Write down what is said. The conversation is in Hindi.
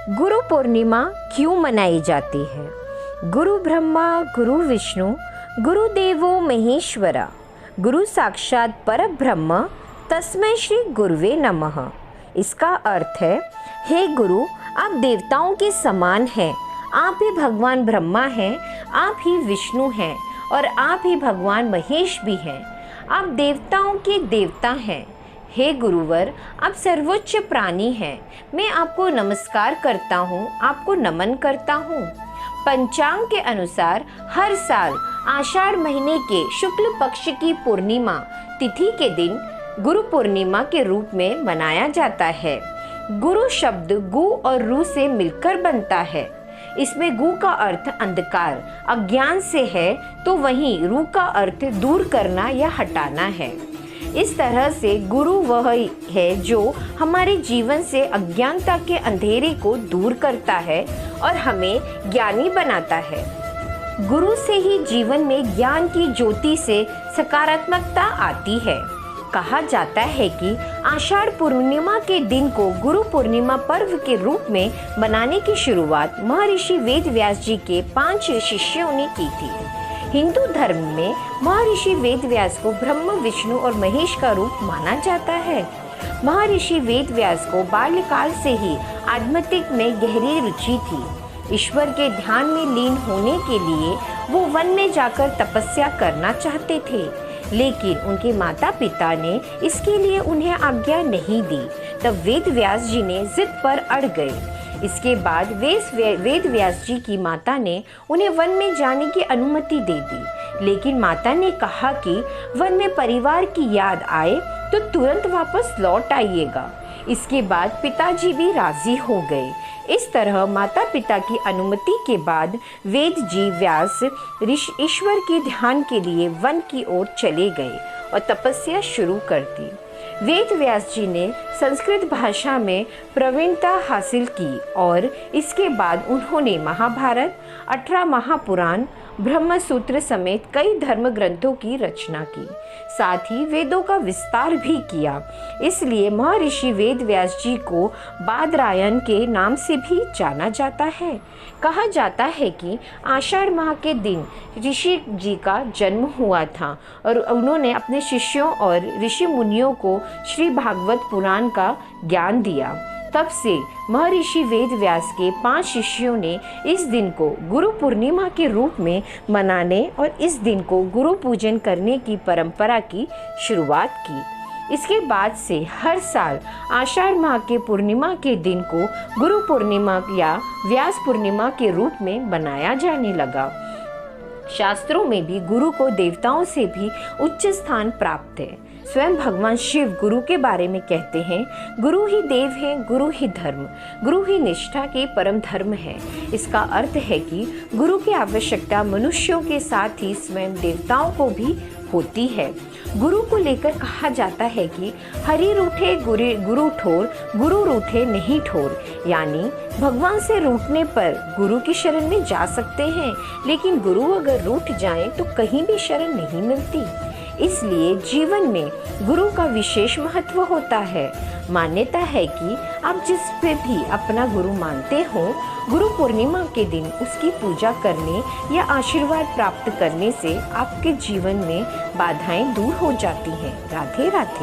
गुरु पूर्णिमा क्यों मनाई जाती है? गुरु ब्रह्मा गुरु विष्णु गुरु देवो महेश्वरा गुरु साक्षात परब्रह्म तस्मै श्री गुरुवे नमः। इसका अर्थ है, हे गुरु, आप देवताओं के समान हैं। आप ही भगवान ब्रह्मा हैं, आप ही विष्णु हैं और आप ही भगवान महेश भी हैं। आप देवताओं के देवता हैं। हे गुरुवर, आप सर्वोच्च प्राणी हैं। मैं आपको नमस्कार करता हूँ, आपको नमन करता हूँ। पंचांग के अनुसार हर साल आषाढ़ महीने के शुक्ल पक्ष की पूर्णिमा तिथि के दिन गुरु पूर्णिमा के रूप में मनाया जाता है। गुरु शब्द गु और रु से मिलकर बनता है। इसमें गु का अर्थ अंधकार, अज्ञान से है, तो वहीं रु का अर्थ दूर करना या हटाना है। इस तरह से गुरु वह है जो हमारे जीवन से अज्ञानता के अंधेरे को दूर करता है और हमें ज्ञानी बनाता है। गुरु से ही जीवन में ज्ञान की ज्योति से सकारात्मकता आती है। कहा जाता है कि आषाढ़ पूर्णिमा के दिन को गुरु पूर्णिमा पर्व के रूप में मनाने की शुरुआत महर्षि वेद व्यास जी के 5 शिष्यों ने की थी। हिंदू धर्म में महर्षि वेद व्यास को ब्रह्म, विष्णु और महेश का रूप माना जाता है। महर्षि वेद व्यास को बाल्यकाल से ही आध्यात्मिक में गहरी रुचि थी। ईश्वर के ध्यान में लीन होने के लिए वो वन में जाकर तपस्या करना चाहते थे, लेकिन उनके माता पिता ने इसके लिए उन्हें आज्ञा नहीं दी। तब वेद व्यास जी ने जिद पर अड़ गए। इसके बाद वेद व्यास जी की माता ने उन्हें वन में जाने की अनुमति दे दी, लेकिन माता ने कहा कि वन में परिवार की याद आए तो तुरंत वापस लौट आइएगा। इसके बाद पिताजी भी राजी हो गए। इस तरह माता पिता की अनुमति के बाद वेद जी व्यास ईश्वर के ध्यान के लिए वन की ओर चले गए और तपस्या शुरू कर दी। वेद व्यास जी ने संस्कृत भाषा में प्रवीणता हासिल की और इसके बाद उन्होंने महाभारत, 18 महापुराण, ब्रह्म सूत्र समेत कई धर्म ग्रंथों की रचना की। साथ ही वेदों का विस्तार भी किया। इसलिए महर्षि वेद व्यास जी को बादरायण के नाम से भी जाना जाता है। कहा जाता है कि आषाढ़ माह के दिन ऋषि जी का जन्म हुआ था और उन्होंने अपने शिष्यों और ऋषि मुनियों को श्री भागवत पुराण का ज्ञान दिया। तब से महर्षि वेद व्यास के 5 शिष्यों ने इस दिन को गुरु पूर्णिमा के रूप में मनाने और इस दिन को गुरु पूजन करने की परंपरा की शुरुआत की। इसके बाद से हर साल आषाढ़ माह के पूर्णिमा के दिन को गुरु पूर्णिमा या व्यास पूर्णिमा के रूप में मनाया जाने लगा। शास्त्रों में भी गुरु को देवताओं से भी उच्च स्थान प्राप्त है। स्वयं भगवान शिव गुरु के बारे में कहते हैं, गुरु ही देव है, गुरु ही धर्म, गुरु ही निष्ठा के परम धर्म है। इसका अर्थ है कि गुरु की आवश्यकता मनुष्यों के साथ ही स्वयं देवताओं को भी होती है। गुरु को लेकर कहा जाता है कि हरि रूठे गुरु ठोर, गुरु रूठे नहीं ठोर। यानी भगवान से रूठने पर गुरु की शरण में जा सकते हैं, लेकिन गुरु अगर रूठ जाएं तो कहीं भी शरण नहीं मिलती। इसलिए जीवन में गुरु का विशेष महत्व होता है। मान्यता है कि आप जिस पे भी अपना गुरु मानते हो, गुरु पूर्णिमा के दिन उसकी पूजा करने या आशीर्वाद प्राप्त करने से आपके जीवन में बाधाएं दूर हो जाती हैं। राधे राधे।